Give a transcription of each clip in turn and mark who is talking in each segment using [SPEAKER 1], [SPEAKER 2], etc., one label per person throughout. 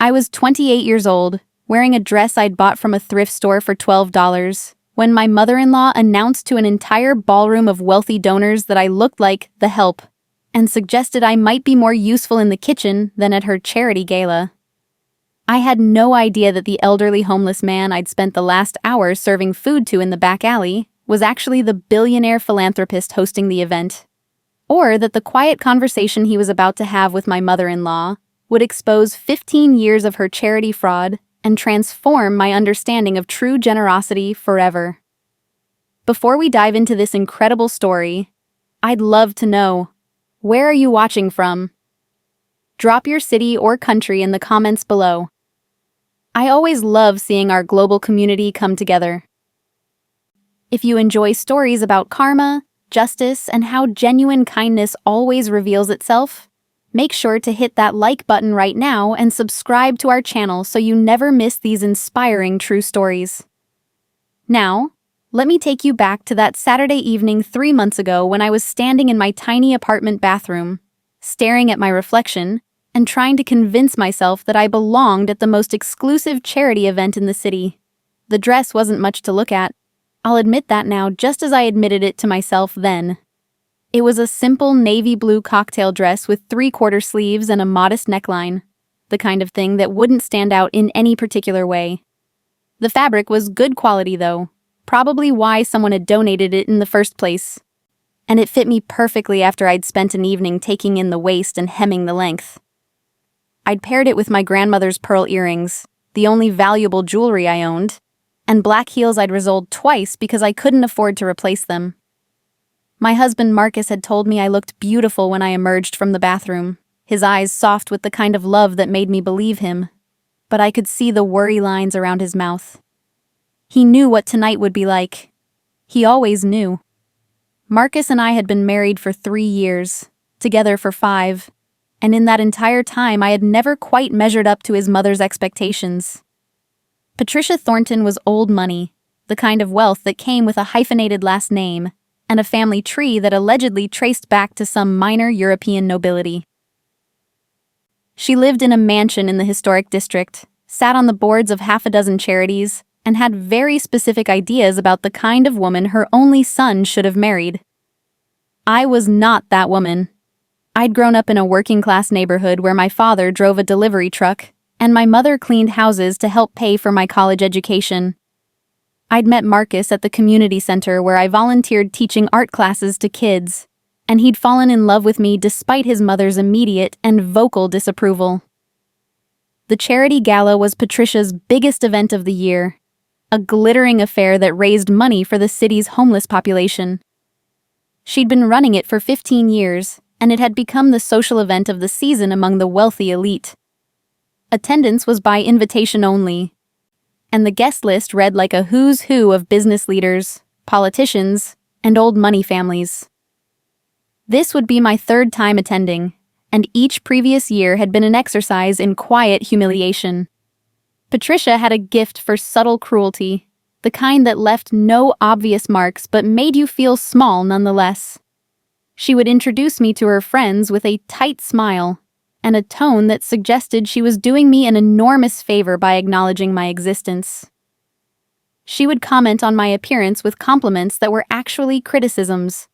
[SPEAKER 1] I was 28 years old, wearing a dress I'd bought from a thrift store for $12, when my mother-in-law announced to an entire ballroom of wealthy donors that I looked like the help, and suggested I might be more useful in the kitchen than at her charity gala. I had no idea that the elderly homeless man I'd spent the last hour serving food to in the back alley was actually the billionaire philanthropist hosting the event, or that the quiet conversation he was about to have with my mother-in-law would expose 15 years of her charity fraud and transform my understanding of true generosity forever. Before we dive into this incredible story, I'd love to know, where are you watching from? Drop your city or country in the comments below. I always love seeing our global community come together. If you enjoy stories about karma, justice, and how genuine kindness always reveals itself, make sure to hit that like button right now and subscribe to our channel so you never miss these inspiring true stories. Now, let me take you back to that Saturday evening 3 months ago when I was standing in my tiny apartment bathroom, staring at my reflection, and trying to convince myself that I belonged at the most exclusive charity event in the city. The dress wasn't much to look at. I'll admit that now, just as I admitted it to myself then. It was a simple navy blue cocktail dress with 3/4 sleeves and a modest neckline, the kind of thing that wouldn't stand out in any particular way. The fabric was good quality though, probably why someone had donated it in the first place. And it fit me perfectly after I'd spent an evening taking in the waist and hemming the length. I'd paired it with my grandmother's pearl earrings, the only valuable jewelry I owned, and black heels I'd resoled twice because I couldn't afford to replace them. My husband Marcus had told me I looked beautiful when I emerged from the bathroom, his eyes soft with the kind of love that made me believe him, but I could see the worry lines around his mouth. He knew what tonight would be like. He always knew. Marcus and I had been married for 3 years, together for 5, and in that entire time I had never quite measured up to his mother's expectations. Patricia Thornton was old money, the kind of wealth that came with a hyphenated last name and a family tree that allegedly traced back to some minor European nobility. She lived in a mansion in the historic district, sat on the boards of half a dozen charities, and had very specific ideas about the kind of woman her only son should have married. I was not that woman. I'd grown up in a working-class neighborhood where my father drove a delivery truck, and my mother cleaned houses to help pay for my college education. I'd met Marcus at the community center where I volunteered teaching art classes to kids, and he'd fallen in love with me despite his mother's immediate and vocal disapproval. The charity gala was Patricia's biggest event of the year, a glittering affair that raised money for the city's homeless population. She'd been running it for 15 years, and it had become the social event of the season among the wealthy elite. Attendance was by invitation only, and the guest list read like a who's who of business leaders, politicians, and old money families. This would be my 3rd time attending, and each previous year had been an exercise in quiet humiliation. Patricia had a gift for subtle cruelty, the kind that left no obvious marks but made you feel small nonetheless. She would introduce me to her friends with a tight smile and a tone that suggested she was doing me an enormous favor by acknowledging my existence. She would comment on my appearance with compliments that were actually criticisms.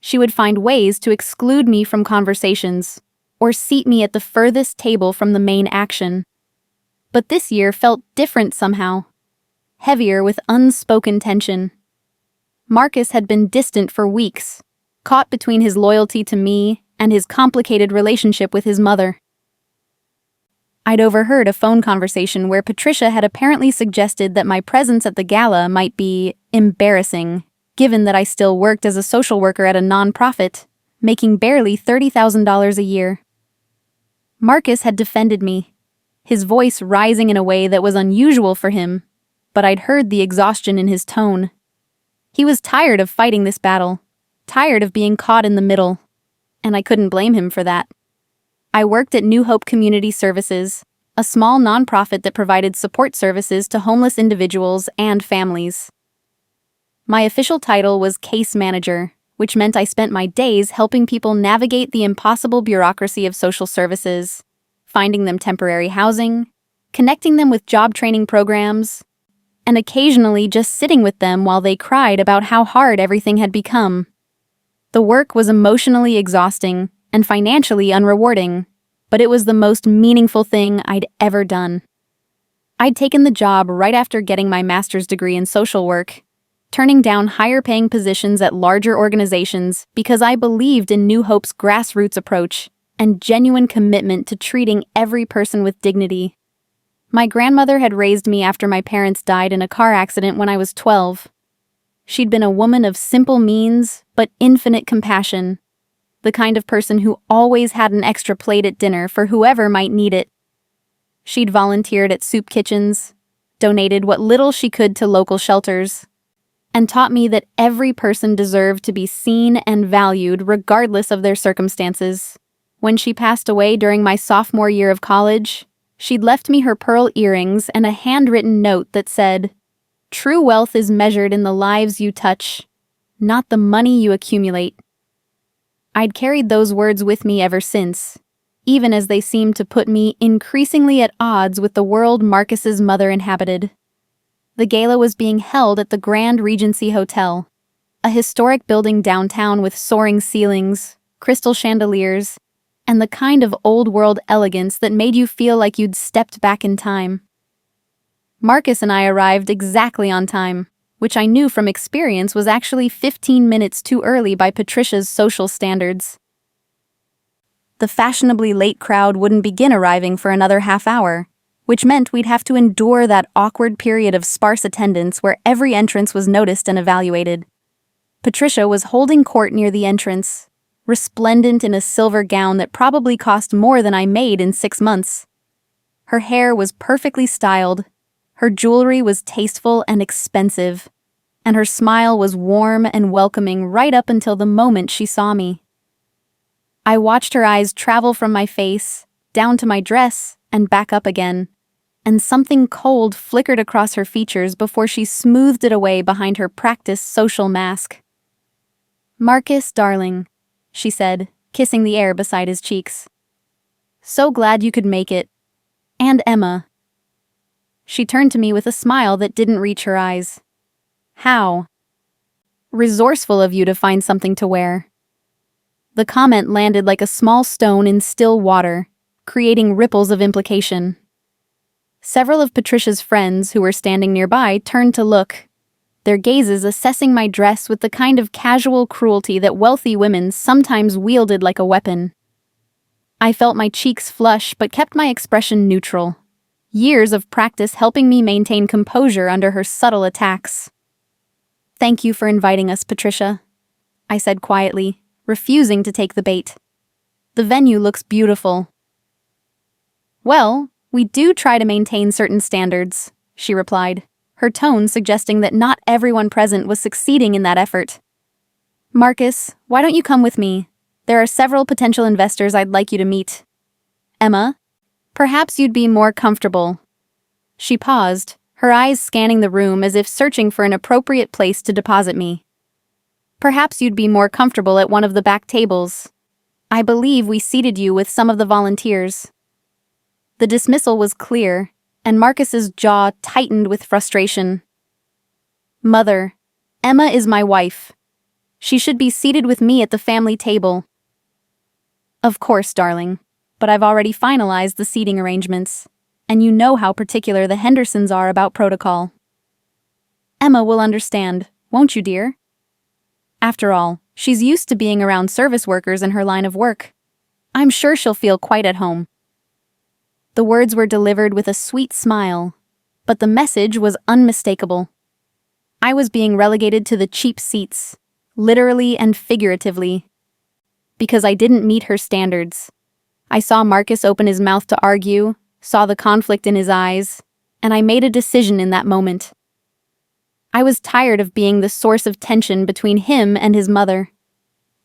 [SPEAKER 1] She would find ways to exclude me from conversations or seat me at the furthest table from the main action. But this year felt different somehow, heavier with unspoken tension. Marcus had been distant for weeks, caught between his loyalty to me and his complicated relationship with his mother. I'd overheard a phone conversation where Patricia had apparently suggested that my presence at the gala might be embarrassing, given that I still worked as a social worker at a nonprofit, making barely $30,000 a year. Marcus had defended me, his voice rising in a way that was unusual for him, but I'd heard the exhaustion in his tone. He was tired of fighting this battle, tired of being caught in the middle, and I couldn't blame him for that. I worked at New Hope Community Services, a small nonprofit that provided support services to homeless individuals and families. My official title was case manager, which meant I spent my days helping people navigate the impossible bureaucracy of social services, finding them temporary housing, connecting them with job training programs, and occasionally just sitting with them while they cried about how hard everything had become. The work was emotionally exhausting and financially unrewarding, but it was the most meaningful thing I'd ever done. I'd taken the job right after getting my master's degree in social work, turning down higher-paying positions at larger organizations because I believed in New Hope's grassroots approach and genuine commitment to treating every person with dignity. My grandmother had raised me after my parents died in a car accident when I was 12. She'd been a woman of simple means, but infinite compassion, the kind of person who always had an extra plate at dinner for whoever might need it. She'd volunteered at soup kitchens, donated what little she could to local shelters, and taught me that every person deserved to be seen and valued regardless of their circumstances. When she passed away during my sophomore year of college, she'd left me her pearl earrings and a handwritten note that said, "True wealth is measured in the lives you touch, not the money you accumulate." I'd carried those words with me ever since, even as they seemed to put me increasingly at odds with the world Marcus's mother inhabited. The gala was being held at the Grand Regency Hotel, a historic building downtown with soaring ceilings, crystal chandeliers, and the kind of old-world elegance that made you feel like you'd stepped back in time. Marcus and I arrived exactly on time, which I knew from experience was actually 15 minutes too early by Patricia's social standards. The fashionably late crowd wouldn't begin arriving for another half hour, which meant we'd have to endure that awkward period of sparse attendance where every entrance was noticed and evaluated. Patricia was holding court near the entrance, resplendent in a silver gown that probably cost more than I made in 6 months. Her hair was perfectly styled, her jewelry was tasteful and expensive, and her smile was warm and welcoming right up until the moment she saw me. I watched her eyes travel from my face, down to my dress, and back up again, and something cold flickered across her features before she smoothed it away behind her practiced social mask. "Marcus, darling," she said, kissing the air beside his cheeks. "So glad you could make it. And Emma." She turned to me with a smile that didn't reach her eyes. "How resourceful of you to find something to wear." The comment landed like a small stone in still water, creating ripples of implication. Several of Patricia's friends who were standing nearby turned to look, their gazes assessing my dress with the kind of casual cruelty that wealthy women sometimes wielded like a weapon. I felt my cheeks flush but kept my expression neutral, years of practice helping me maintain composure under her subtle attacks. "Thank you for inviting us, Patricia," I said quietly, refusing to take the bait. "The venue looks beautiful." "Well, we do try to maintain certain standards," she replied, her tone suggesting that not everyone present was succeeding in that effort. "Marcus, why don't you come with me? There are several potential investors I'd like you to meet. Emma, perhaps you'd be more comfortable." She paused, her eyes scanning the room as if searching for an appropriate place to deposit me. "Perhaps you'd be more comfortable at one of the back tables. I believe we seated you with some of the volunteers." The dismissal was clear, and Marcus's jaw tightened with frustration. "Mother, Emma is my wife. She should be seated with me at the family table." "Of course, darling, but I've already finalized the seating arrangements, and you know how particular the Hendersons are about protocol." "Emma will understand, won't you, dear? After all, she's used to being around service workers in her line of work. I'm sure she'll feel quite at home." The words were delivered with a sweet smile, but the message was unmistakable. I was being relegated to the cheap seats, literally and figuratively, because I didn't meet her standards. I saw Marcus open his mouth to argue, saw the conflict in his eyes, and I made a decision in that moment. I was tired of being the source of tension between him and his mother.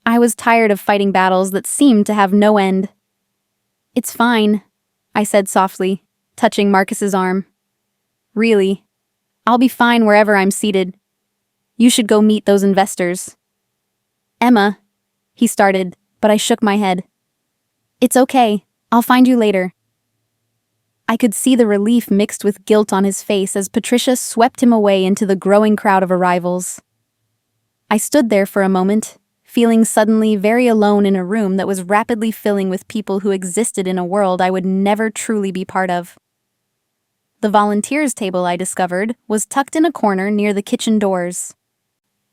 [SPEAKER 1] I was tired of fighting battles that seemed to have no end. "It's fine," I said softly, touching Marcus's arm. "Really, I'll be fine wherever I'm seated. You should go meet those investors." "Emma," he started, but I shook my head. "It's okay, I'll find you later." I could see the relief mixed with guilt on his face as Patricia swept him away into the growing crowd of arrivals. I stood there for a moment, feeling suddenly very alone in a room that was rapidly filling with people who existed in a world I would never truly be part of. The volunteers table, I discovered, was tucked in a corner near the kitchen doors.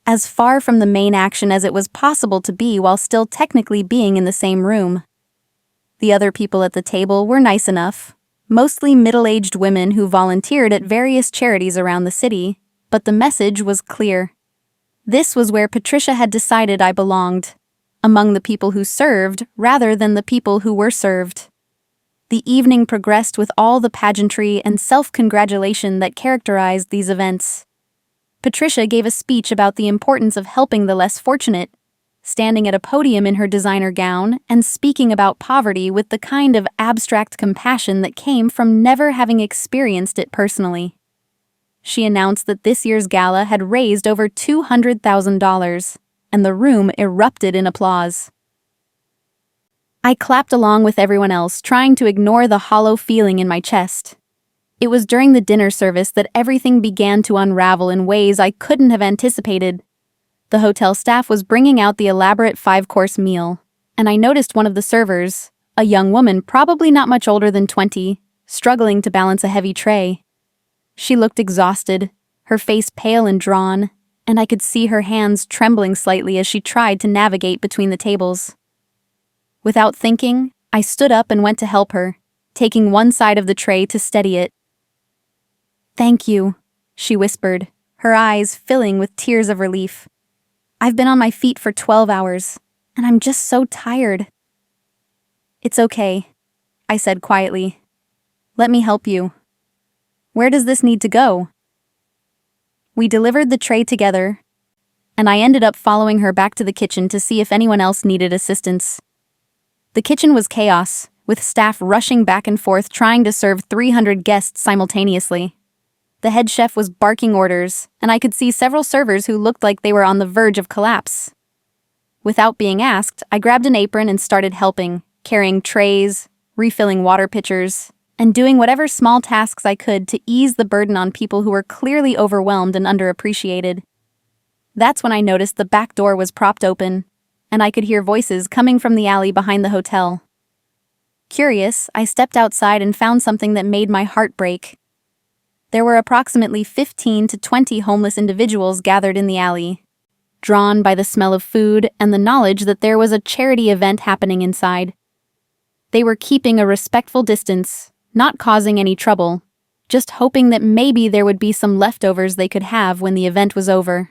[SPEAKER 1] As far from the main action as it was possible to be while still technically being in the same room. The other people at the table were nice enough, mostly middle-aged women who volunteered at various charities around the city, but the message was clear. This was where Patricia had decided I belonged, among the people who served rather than the people who were served. The evening progressed with all the pageantry and self-congratulation that characterized these events. Patricia gave a speech about the importance of helping the less fortunate, standing at a podium in her designer gown and speaking about poverty with the kind of abstract compassion that came from never having experienced it personally. She announced that this year's gala had raised over $200,000, and the room erupted in applause. I clapped along with everyone else, trying to ignore the hollow feeling in my chest. It was during the dinner service that everything began to unravel in ways I couldn't have anticipated. The hotel staff was bringing out the elaborate 5-course meal, and I noticed one of the servers, a young woman probably not much older than 20, struggling to balance a heavy tray. She looked exhausted, her face pale and drawn, and I could see her hands trembling slightly as she tried to navigate between the tables. Without thinking, I stood up and went to help her, taking one side of the tray to steady it. "Thank you," she whispered, her eyes filling with tears of relief. "I've been on my feet for 12 hours, and I'm just so tired." "It's okay," I said quietly. "Let me help you. Where does this need to go?" We delivered the tray together, and I ended up following her back to the kitchen to see if anyone else needed assistance. The kitchen was chaos, with staff rushing back and forth trying to serve 300 guests simultaneously. The head chef was barking orders, and I could see several servers who looked like they were on the verge of collapse. Without being asked, I grabbed an apron and started helping, carrying trays, refilling water pitchers, and doing whatever small tasks I could to ease the burden on people who were clearly overwhelmed and underappreciated. That's when I noticed the back door was propped open, and I could hear voices coming from the alley behind the hotel. Curious, I stepped outside and found something that made my heart break. There were approximately 15 to 20 homeless individuals gathered in the alley, drawn by the smell of food and the knowledge that there was a charity event happening inside. They were keeping a respectful distance, not causing any trouble, just hoping that maybe there would be some leftovers they could have when the event was over.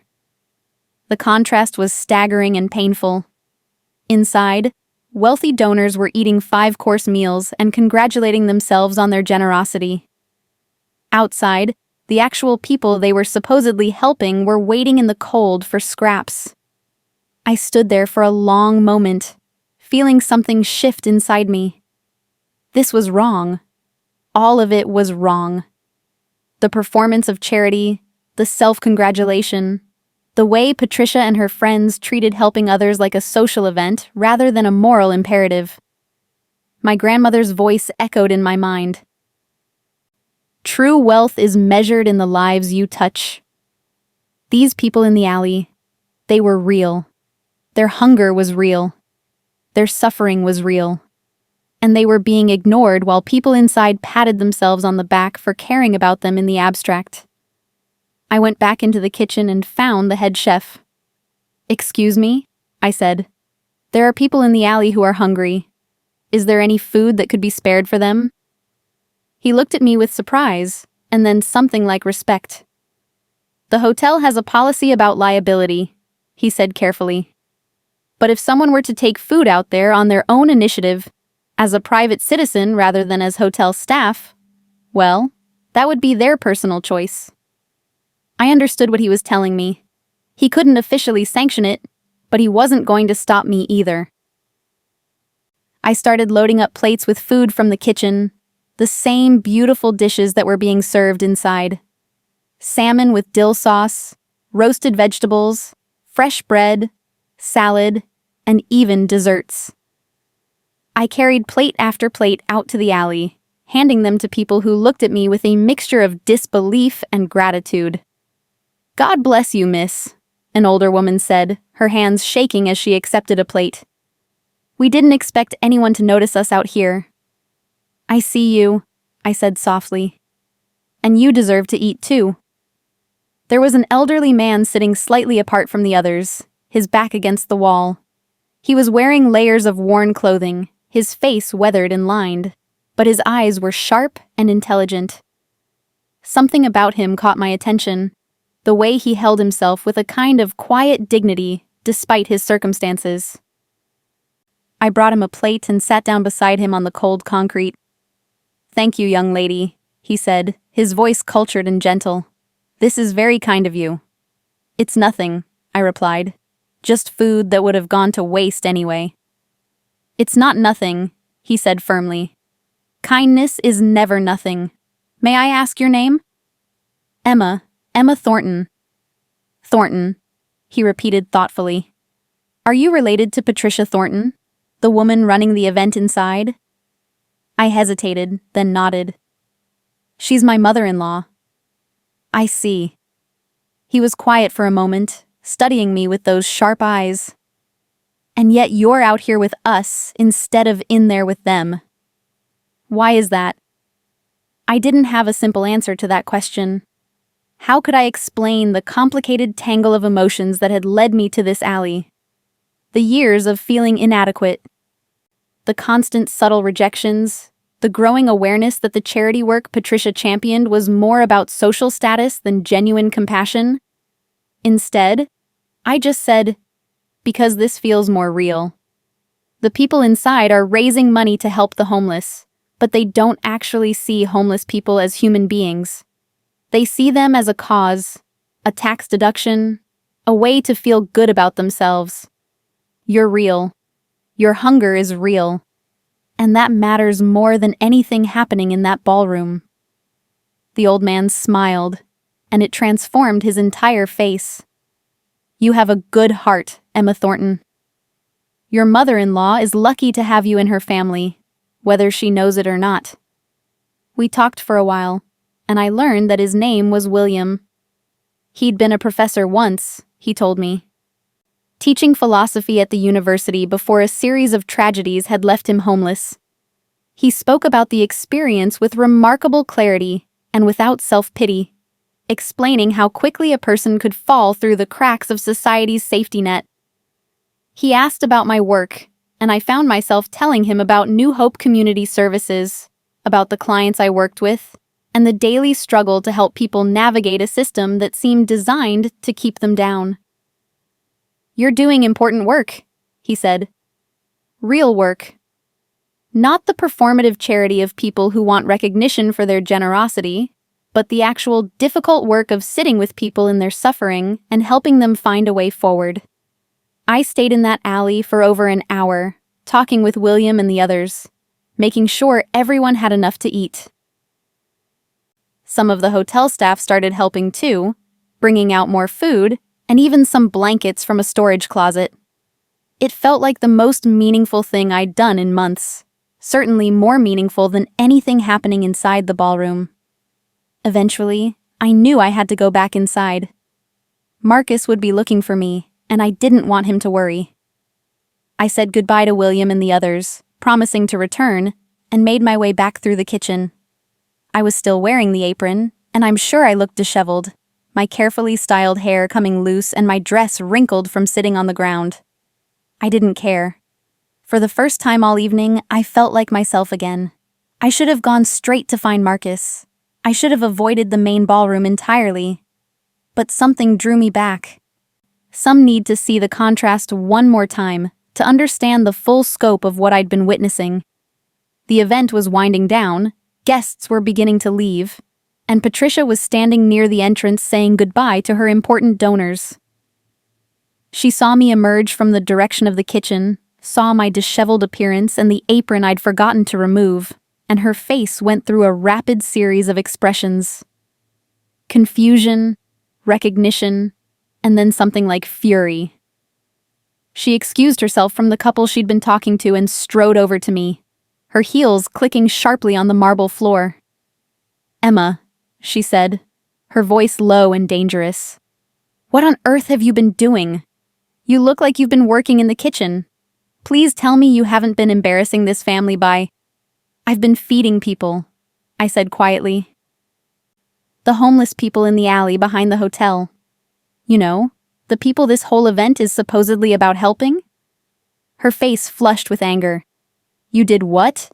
[SPEAKER 1] The contrast was staggering and painful. Inside, wealthy donors were eating 5-course meals and congratulating themselves on their generosity. Outside, the actual people they were supposedly helping were waiting in the cold for scraps. I stood there for a long moment, feeling something shift inside me. This was wrong. All of it was wrong. The performance of charity, the self-congratulation, the way Patricia and her friends treated helping others like a social event rather than a moral imperative. My grandmother's voice echoed in my mind. True wealth is measured in the lives you touch. These people in the alley, they were real. Their hunger was real. Their suffering was real. And they were being ignored while people inside patted themselves on the back for caring about them in the abstract. I went back into the kitchen and found the head chef. "Excuse me," I said. "There are people in the alley who are hungry. Is there any food that could be spared for them?" He looked at me with surprise, and then something like respect. "The hotel has a policy about liability," he said carefully. "But if someone were to take food out there on their own initiative, as a private citizen rather than as hotel staff, well, that would be their personal choice." I understood what he was telling me. He couldn't officially sanction it, but he wasn't going to stop me either. I started loading up plates with food from the kitchen, the same beautiful dishes that were being served inside. Salmon with dill sauce, roasted vegetables, fresh bread, salad, and even desserts. I carried plate after plate out to the alley, handing them to people who looked at me with a mixture of disbelief and gratitude. "God bless you, miss," an older woman said, her hands shaking as she accepted a plate. "We didn't expect anyone to notice us out here." "I see you," I said softly. "And you deserve to eat too." There was an elderly man sitting slightly apart from the others, his back against the wall. He was wearing layers of worn clothing, his face weathered and lined, but his eyes were sharp and intelligent. Something about him caught my attention, the way he held himself with a kind of quiet dignity despite his circumstances. I brought him a plate and sat down beside him on the cold concrete. "Thank you, young lady," he said, his voice cultured and gentle. "This is very kind of you." "It's nothing," I replied. "Just food that would have gone to waste anyway." "It's not nothing," he said firmly. "Kindness is never nothing. May I ask your name?" Emma Thornton." "Thornton," he repeated thoughtfully. "Are you related to Patricia Thornton, the woman running the event inside?" I hesitated, then nodded. "She's my mother-in-law." "I see." He was quiet for a moment, studying me with those sharp eyes. "And yet you're out here with us instead of in there with them. Why is that?" I didn't have a simple answer to that question. How could I explain the complicated tangle of emotions that had led me to this alley? The years of feeling inadequate, the constant subtle rejections, the growing awareness that the charity work Patricia championed was more about social status than genuine compassion. Instead, I just said, "Because this feels more real." The people inside are raising money to help the homeless, but they don't actually see homeless people as human beings. They see them as a cause, a tax deduction, a way to feel good about themselves. You're real. Your hunger is real. And that matters more than anything happening in that ballroom. The old man smiled, and it transformed his entire face. "You have a good heart, Emma Thornton. Your mother-in-law is lucky to have you in her family, whether she knows it or not." We talked for a while, and I learned that his name was William. He'd been a professor once, he told me, teaching philosophy at the university before a series of tragedies had left him homeless. He spoke about the experience with remarkable clarity and without self-pity, explaining how quickly a person could fall through the cracks of society's safety net. He asked about my work, and I found myself telling him about New Hope Community Services, about the clients I worked with, and the daily struggle to help people navigate a system that seemed designed to keep them down. "You're doing important work," he said. "Real work. Not the performative charity of people who want recognition for their generosity, but the actual difficult work of sitting with people in their suffering and helping them find a way forward." I stayed in that alley for over an hour, talking with William and the others, making sure everyone had enough to eat. Some of the hotel staff started helping too, bringing out more food, and even some blankets from a storage closet. It felt like the most meaningful thing I'd done in months, certainly more meaningful than anything happening inside the ballroom. Eventually, I knew I had to go back inside. Marcus would be looking for me, and I didn't want him to worry. I said goodbye to William and the others, promising to return, and made my way back through the kitchen. I was still wearing the apron, and I'm sure I looked disheveled, my carefully styled hair coming loose and my dress wrinkled from sitting on the ground. I didn't care. For the first time all evening, I felt like myself again. I should have gone straight to find Marcus. I should have avoided the main ballroom entirely. But something drew me back. Some need to see the contrast one more time to understand the full scope of what I'd been witnessing. The event was winding down, guests were beginning to leave, and Patricia was standing near the entrance saying goodbye to her important donors. She saw me emerge from the direction of the kitchen, saw my disheveled appearance and the apron I'd forgotten to remove, and her face went through a rapid series of expressions. Confusion, recognition, and then something like fury. She excused herself from the couple she'd been talking to and strode over to me. her heels clicking sharply on the marble floor. "Emma," she said, her voice low and dangerous. "What on earth have you been doing? You look like you've been working in the kitchen. Please tell me you haven't been embarrassing this family by—" "I've been feeding people," I said quietly. "The homeless people in the alley behind the hotel. You know, the people this whole event is supposedly about helping?" Her face flushed with anger. "You did what?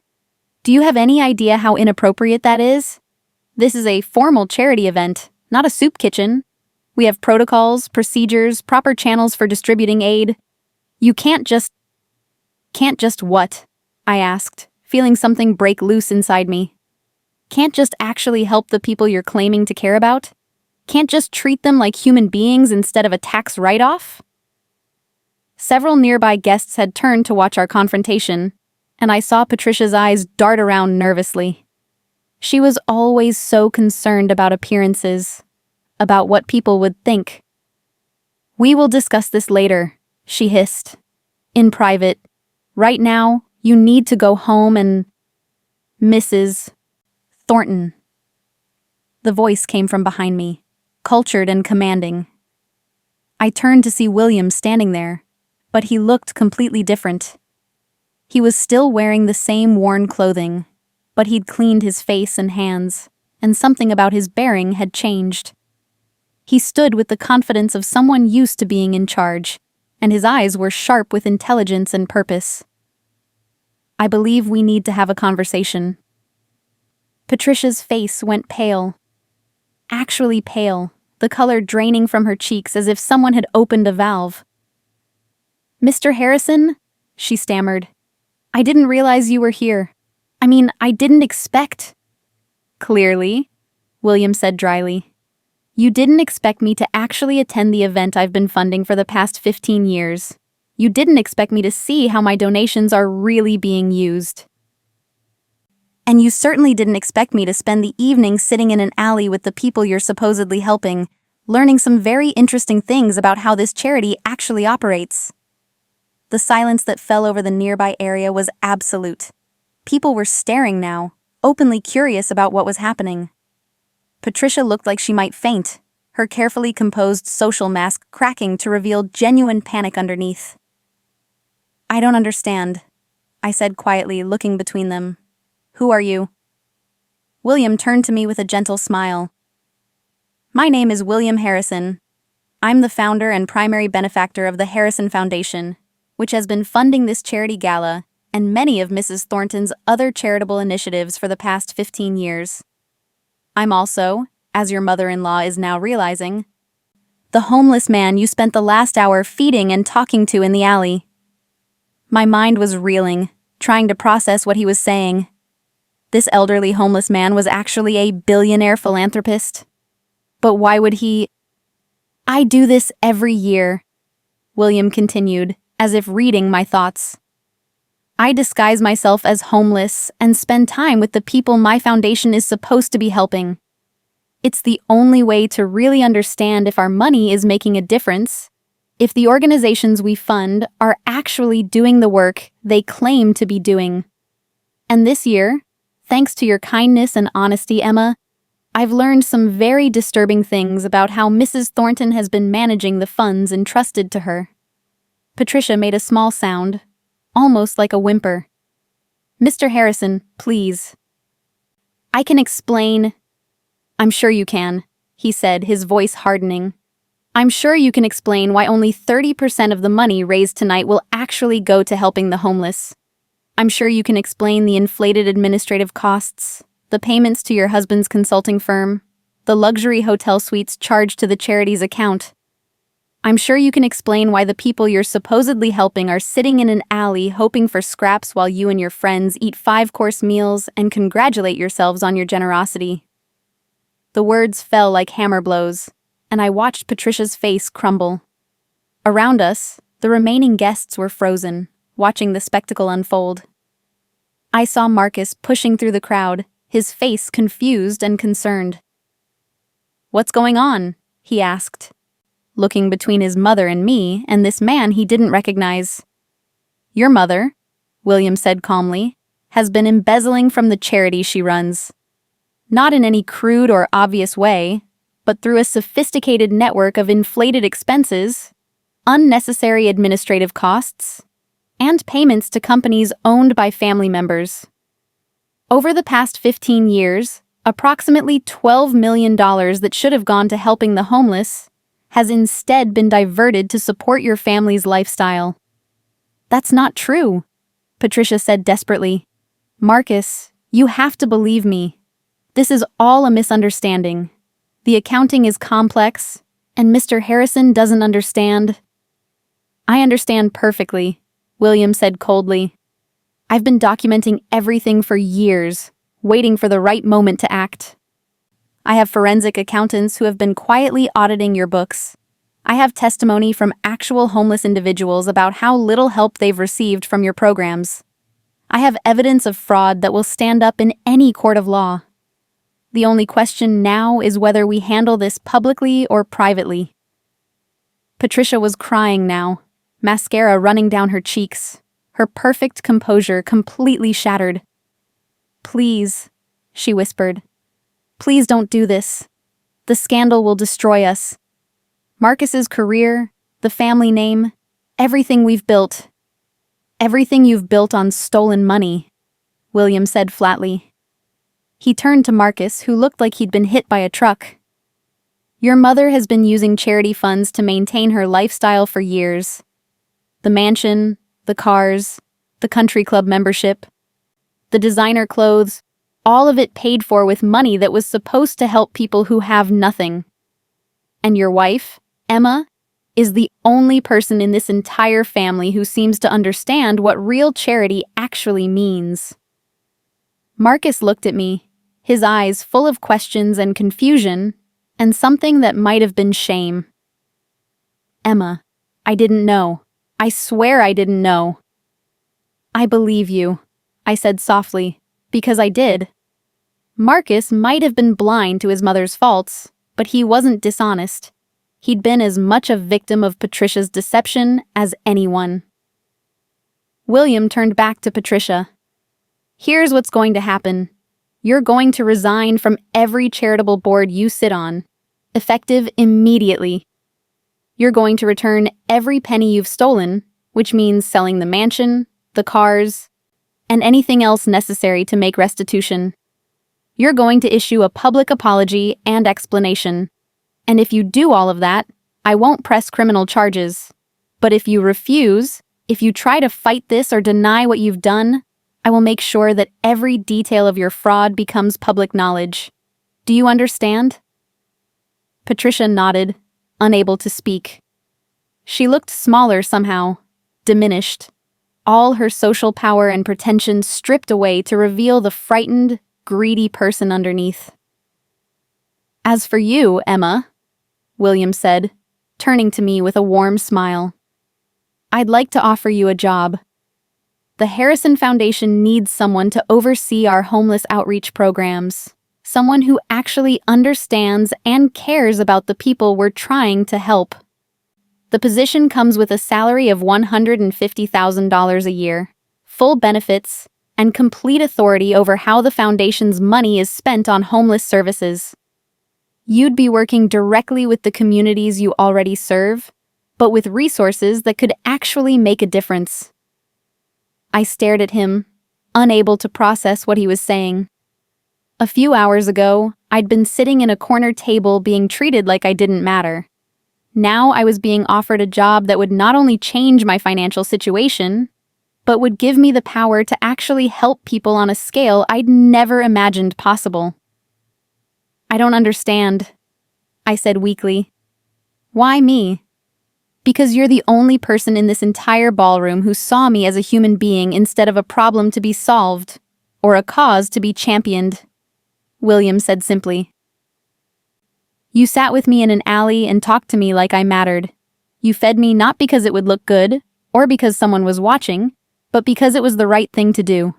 [SPEAKER 1] Do you have any idea how inappropriate that is? This is a formal charity event, not a soup kitchen. We have protocols, procedures, proper channels for distributing aid. You can't just—" "Can't just what?" I asked, feeling something break loose inside me. "Can't just actually help the people you're claiming to care about? Can't just treat them like human beings instead of a tax write-off?" Several nearby guests had turned to watch our confrontation, and I saw Patricia's eyes dart around nervously. She was always so concerned about appearances, about what people would think. "We will discuss this later," she hissed. "In private. Right now, you need to go home and—" "Mrs. Thornton." The voice came from behind me, cultured and commanding. I turned to see William standing there, but he looked completely different. He was still wearing the same worn clothing, but he'd cleaned his face and hands, and something about his bearing had changed. He stood with the confidence of someone used to being in charge, and his eyes were sharp with intelligence and purpose. "I believe we need to have a conversation." Patricia's face went pale. Actually pale, the color draining from her cheeks as if someone had opened a valve. "Mr. Harrison?" she stammered. "I didn't realize you were here. I didn't expect—" "Clearly," William said dryly. "You didn't expect me to actually attend the event I've been funding for the past 15 years. You didn't expect me to see how my donations are really being used. And you certainly didn't expect me to spend the evening sitting in an alley with the people you're supposedly helping, learning some very interesting things about how this charity actually operates." The silence that fell over the nearby area was absolute. People were staring now, openly curious about what was happening. Patricia looked like she might faint, her carefully composed social mask cracking to reveal genuine panic underneath. "I don't understand," I said quietly, looking between them. "Who are you?" William turned to me with a gentle smile. "My name is William Harrison. I'm the founder and primary benefactor of the Harrison Foundation, which has been funding this charity gala and many of Mrs. Thornton's other charitable initiatives for the past 15 years. I'm also, as your mother-in-law is now realizing, the homeless man you spent the last hour feeding and talking to in the alley." My mind was reeling, trying to process what he was saying. This elderly homeless man was actually a billionaire philanthropist. But why would he— "I do this every year," William continued, as if reading my thoughts. "I disguise myself as homeless and spend time with the people my foundation is supposed to be helping. It's the only way to really understand if our money is making a difference, if the organizations we fund are actually doing the work they claim to be doing. And this year, thanks to your kindness and honesty, Emma, I've learned some very disturbing things about how Mrs. Thornton has been managing the funds entrusted to her." Patricia made a small sound, almost like a whimper. "Mr. Harrison, please." "I can explain—" "I'm sure you can," he said, his voice hardening. "I'm sure you can explain why only 30% of the money raised tonight will actually go to helping the homeless. I'm sure you can explain the inflated administrative costs, the payments to your husband's consulting firm, the luxury hotel suites charged to the charity's account. I'm sure you can explain why the people you're supposedly helping are sitting in an alley hoping for scraps while you and your friends eat 5-course meals and congratulate yourselves on your generosity." The words fell like hammer blows, and I watched Patricia's face crumble. Around us, the remaining guests were frozen, watching the spectacle unfold. I saw Marcus pushing through the crowd, his face confused and concerned. "What's going on?" he asked, looking between his mother and me and this man he didn't recognize. "Your mother," William said calmly, has been embezzling from the charity she runs. Not in any crude or obvious way, but through a sophisticated network of inflated expenses, unnecessary administrative costs, and payments to companies owned by family members. Over the past 15 years, approximately $12 million that should have gone to helping the homeless has instead been diverted to support your family's lifestyle. That's not true, Patricia said desperately. Marcus, you have to believe me. This is all a misunderstanding. The accounting is complex, and Mr. Harrison doesn't understand. I understand perfectly, William said coldly. I've been documenting everything for years, waiting for the right moment to act. I have forensic accountants who have been quietly auditing your books. I have testimony from actual homeless individuals about how little help they've received from your programs. I have evidence of fraud that will stand up in any court of law. The only question now is whether we handle this publicly or privately. Patricia was crying now, mascara running down her cheeks, her perfect composure completely shattered. Please, she whispered. Please don't do this. The scandal will destroy us. Marcus's career, the family name, everything we've built. Everything you've built on stolen money, William said flatly. He turned to Marcus, who looked like he'd been hit by a truck. Your mother has been using charity funds to maintain her lifestyle for years. The mansion, the cars, the country club membership, the designer clothes, all of it paid for with money that was supposed to help people who have nothing. And your wife, Emma, is the only person in this entire family who seems to understand what real charity actually means. Marcus looked at me, his eyes full of questions and confusion, and something that might have been shame. Emma, I didn't know. I swear I didn't know. I believe you, I said softly. Because I did. Marcus might have been blind to his mother's faults, but he wasn't dishonest. He'd been as much a victim of Patricia's deception as anyone. William turned back to Patricia. Here's what's going to happen. You're going to resign from every charitable board you sit on, effective immediately. You're going to return every penny you've stolen, which means selling the mansion, the cars, and anything else necessary to make restitution. You're going to issue a public apology and explanation. And if you do all of that, I won't press criminal charges. But if you refuse, if you try to fight this or deny what you've done, I will make sure that every detail of your fraud becomes public knowledge. Do you understand? Patricia nodded, unable to speak. She looked smaller somehow, diminished. All her social power and pretension stripped away to reveal the frightened, greedy person underneath. As for you, Emma, William said, turning to me with a warm smile, I'd like to offer you a job. The Harrison Foundation needs someone to oversee our homeless outreach programs, someone who actually understands and cares about the people we're trying to help. The position comes with a salary of $150,000 a year, full benefits, and complete authority over how the foundation's money is spent on homeless services. You'd be working directly with the communities you already serve, but with resources that could actually make a difference. I stared at him, unable to process what he was saying. A few hours ago, I'd been sitting in a corner table being treated like I didn't matter. Now I was being offered a job that would not only change my financial situation, but would give me the power to actually help people on a scale I'd never imagined possible. I don't understand, I said weakly. Why me? Because you're the only person in this entire ballroom who saw me as a human being instead of a problem to be solved, or a cause to be championed, William said simply. You sat with me in an alley and talked to me like I mattered. You fed me not because it would look good, or because someone was watching, but because it was the right thing to do.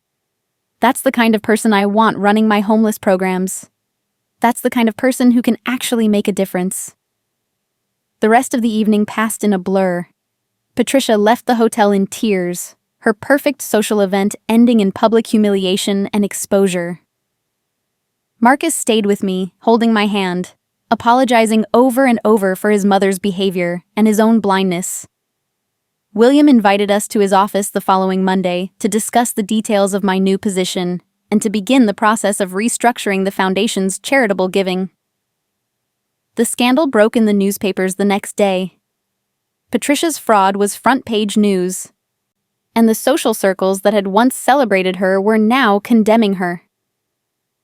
[SPEAKER 1] That's the kind of person I want running my homeless programs. That's the kind of person who can actually make a difference. The rest of the evening passed in a blur. Patricia left the hotel in tears, her perfect social event ending in public humiliation and exposure. Marcus stayed with me, holding my hand, apologizing over and over for his mother's behavior and his own blindness. William invited us to his office the following Monday to discuss the details of my new position and to begin the process of restructuring the foundation's charitable giving. The scandal broke in the newspapers the next day. Patricia's fraud was front-page news, and the social circles that had once celebrated her were now condemning her.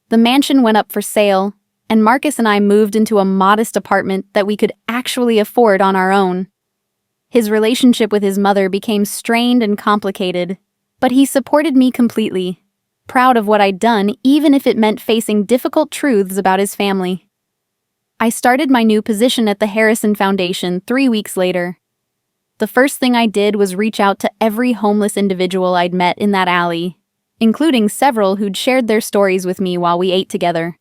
[SPEAKER 1] The mansion went up for sale, and Marcus and I moved into a modest apartment that we could actually afford on our own. His relationship with his mother became strained and complicated, but he supported me completely, proud of what I'd done even if it meant facing difficult truths about his family. I started my new position at the Harrison Foundation 3 weeks later. The first thing I did was reach out to every homeless individual I'd met in that alley, including several who'd shared their stories with me while we ate together.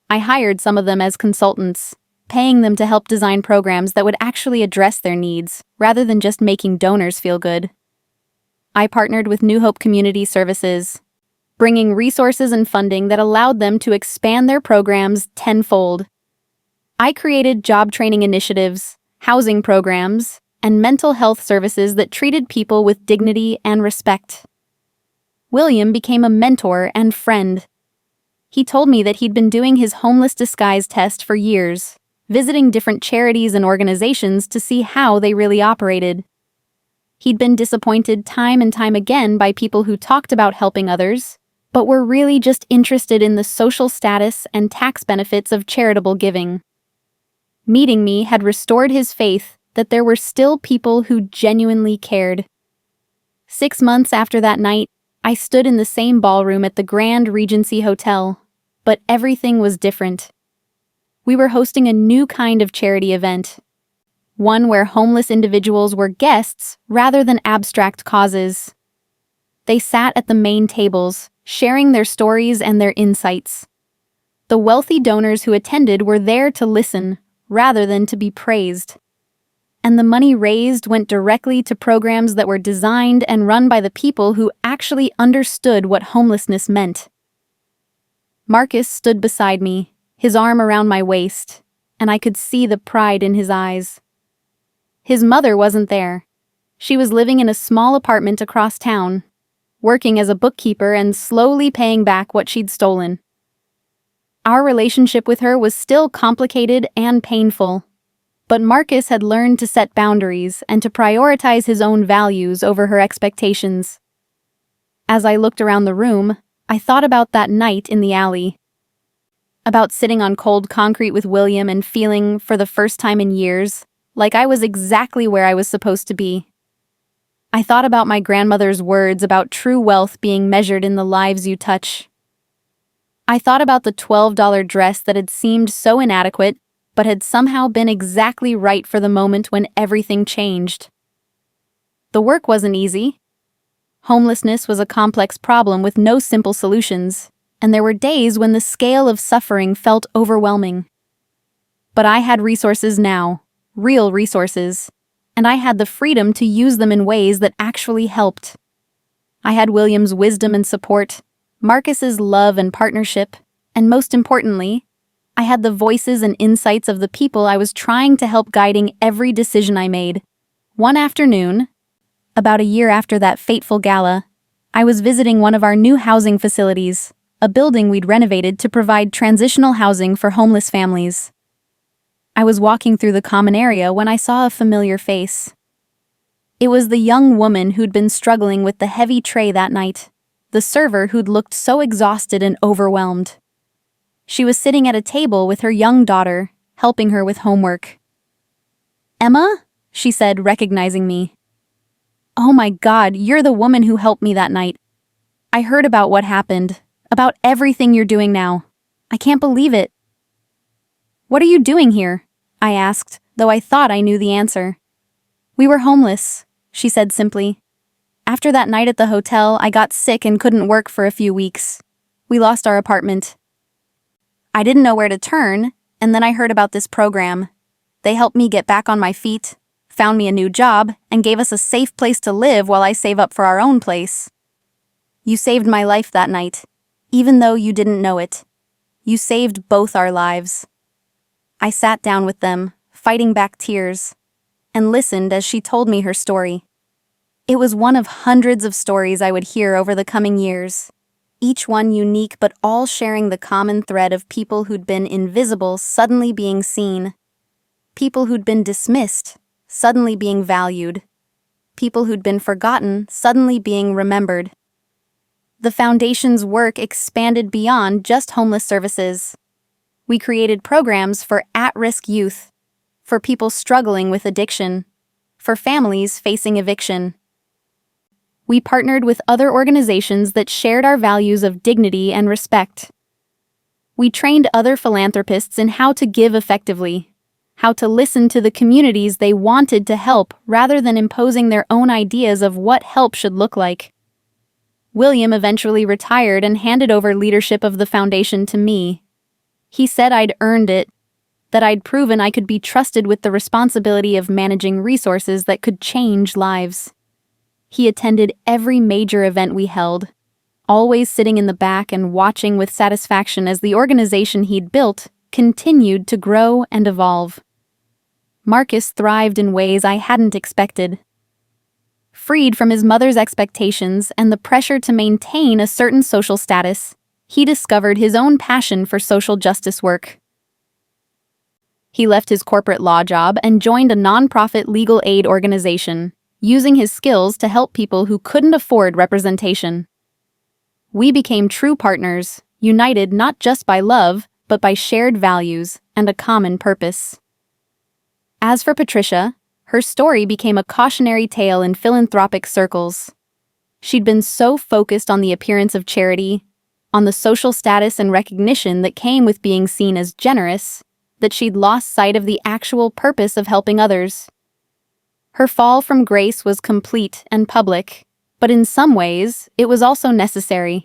[SPEAKER 1] I hired some of them as consultants, paying them to help design programs that would actually address their needs, rather than just making donors feel good. I partnered with New Hope Community Services, bringing resources and funding that allowed them to expand their programs tenfold. I created job training initiatives, housing programs, and mental health services that treated people with dignity and respect. William became a mentor and friend. He told me that he'd been doing his homeless disguise test for years, visiting different charities and organizations to see how they really operated. He'd been disappointed time and time again by people who talked about helping others, but were really just interested in the social status and tax benefits of charitable giving. Meeting me had restored his faith that there were still people who genuinely cared. 6 months after that night, I stood in the same ballroom at the Grand Regency Hotel, but everything was different. We were hosting a new kind of charity event, one where homeless individuals were guests rather than abstract causes. They sat at the main tables, sharing their stories and their insights. The wealthy donors who attended were there to listen, rather than to be praised. And the money raised went directly to programs that were designed and run by the people who actually understood what homelessness meant. Marcus stood beside me, his arm around my waist, and I could see the pride in his eyes. His mother wasn't there. She was living in a small apartment across town, working as a bookkeeper and slowly paying back what she'd stolen. Our relationship with her was still complicated and painful, but Marcus had learned to set boundaries and to prioritize his own values over her expectations. As I looked around the room, I thought about that night in the alley. About sitting on cold concrete with William and feeling, for the first time in years, like I was exactly where I was supposed to be. I thought about my grandmother's words about true wealth being measured in the lives you touch. I thought about the $12 dress that had seemed so inadequate, but had somehow been exactly right for the moment when everything changed. The work wasn't easy. Homelessness was a complex problem with no simple solutions, and there were days when the scale of suffering felt overwhelming. But I had resources now, real resources, and I had the freedom to use them in ways that actually helped. I had William's wisdom and support, Marcus's love and partnership, and most importantly, I had the voices and insights of the people I was trying to help guiding every decision I made. One afternoon, about a year after that fateful gala, I was visiting one of our new housing facilities, a building we'd renovated to provide transitional housing for homeless families. I was walking through the common area when I saw a familiar face. It was the young woman who'd been struggling with the heavy tray that night, the server who'd looked so exhausted and overwhelmed. She was sitting at a table with her young daughter, helping her with homework. "Emma?" she said, recognizing me. "Oh my God, you're the woman who helped me that night. I heard about what happened, about everything you're doing now. I can't believe it." "What are you doing here?" I asked, though I thought I knew the answer. "We were homeless," she said simply. "After that night at the hotel, I got sick and couldn't work for a few weeks. We lost our apartment. I didn't know where to turn, and then I heard about this program. They helped me get back on my feet, found me a new job, and gave us a safe place to live while I save up for our own place. You saved my life that night, even though you didn't know it. You saved both our lives. I sat down with them, fighting back tears, and listened as she told me her story. It was one of hundreds of stories I would hear over the coming years, each one unique but all sharing the common thread of people who'd been invisible suddenly being seen, people who'd been dismissed suddenly being valued, people who'd been forgotten suddenly being remembered. The Foundation's work expanded beyond just homeless services. We created programs for at-risk youth, for people struggling with addiction, for families facing eviction. We partnered with other organizations that shared our values of dignity and respect. We trained other philanthropists in how to give effectively, how to listen to the communities they wanted to help rather than imposing their own ideas of what help should look like. William eventually retired and handed over leadership of the foundation to me. He said I'd earned it, that I'd proven I could be trusted with the responsibility of managing resources that could change lives. He attended every major event we held, always sitting in the back and watching with satisfaction as the organization he'd built continued to grow and evolve. Marcus thrived in ways I hadn't expected. Freed from his mother's expectations and the pressure to maintain a certain social status, he discovered his own passion for social justice work. He left his corporate law job and joined a nonprofit legal aid organization, using his skills to help people who couldn't afford representation. We became true partners, united not just by love, but by shared values and a common purpose. As for Patricia, her story became a cautionary tale in philanthropic circles. She'd been so focused on the appearance of charity, on the social status and recognition that came with being seen as generous, that she'd lost sight of the actual purpose of helping others. Her fall from grace was complete and public, but in some ways, it was also necessary.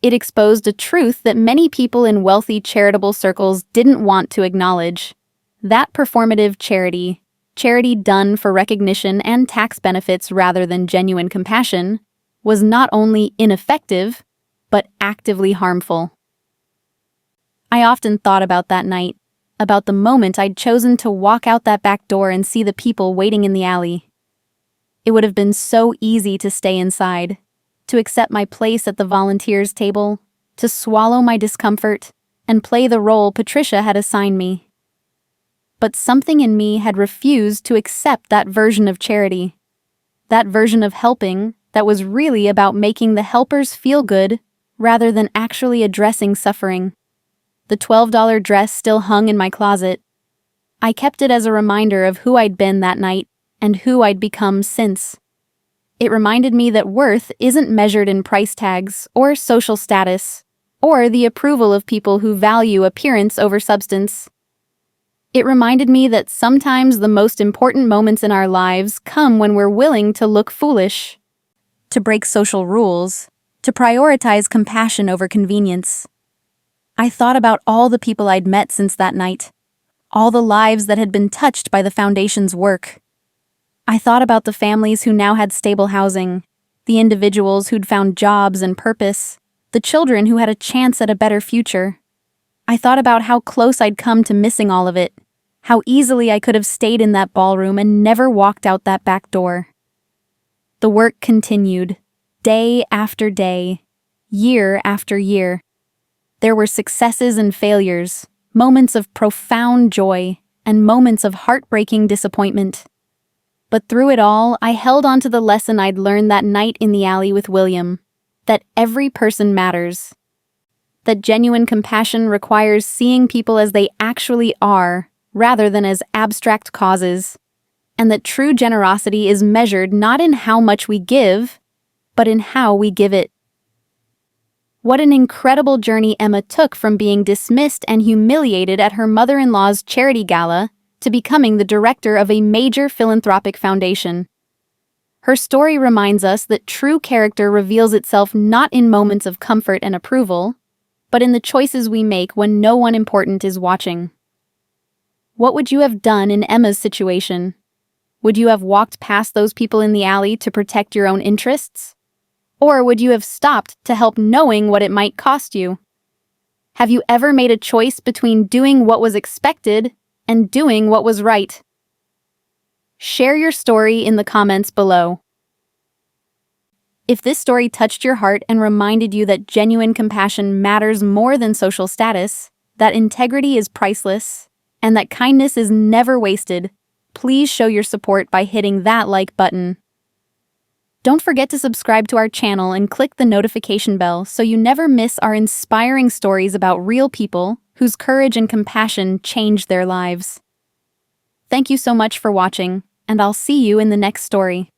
[SPEAKER 1] It exposed a truth that many people in wealthy charitable circles didn't want to acknowledge. That performative charity done for recognition and tax benefits rather than genuine compassion, was not only ineffective, but actively harmful. I often thought about that night, about the moment I'd chosen to walk out that back door and see the people waiting in the alley. It would have been so easy to stay inside, to accept my place at the volunteers' table, to swallow my discomfort, and play the role Patricia had assigned me. But something in me had refused to accept that version of charity, that version of helping that was really about making the helpers feel good rather than actually addressing suffering. The $12 dress still hung in my closet. I kept it as a reminder of who I'd been that night and who I'd become since. It reminded me that worth isn't measured in price tags or social status or the approval of people who value appearance over substance. It reminded me that sometimes the most important moments in our lives come when we're willing to look foolish, to break social rules, to prioritize compassion over convenience. I thought about all the people I'd met since that night, all the lives that had been touched by the Foundation's work. I thought about the families who now had stable housing, the individuals who'd found jobs and purpose, the children who had a chance at a better future. I thought about how close I'd come to missing all of it, how easily I could have stayed in that ballroom and never walked out that back door. The work continued, day after day, year after year. There were successes and failures, moments of profound joy, and moments of heartbreaking disappointment. But through it all, I held on to the lesson I'd learned that night in the alley with William, that every person matters, that genuine compassion requires seeing people as they actually are, rather than as abstract causes, and that true generosity is measured not in how much we give, but in how we give it. What an incredible journey Emma took from being dismissed and humiliated at her mother-in-law's charity gala to becoming the director of a major philanthropic foundation. Her story reminds us that true character reveals itself not in moments of comfort and approval, but in the choices we make when no one important is watching. What would you have done in Emma's situation? Would you have walked past those people in the alley to protect your own interests? Or would you have stopped to help knowing what it might cost you? Have you ever made a choice between doing what was expected and doing what was right? Share your story in the comments below. If this story touched your heart and reminded you that genuine compassion matters more than social status, that integrity is priceless, and that kindness is never wasted, please show your support by hitting that like button. Don't forget to subscribe to our channel and click the notification bell so you never miss our inspiring stories about real people whose courage and compassion changed their lives. Thank you so much for watching, and I'll see you in the next story.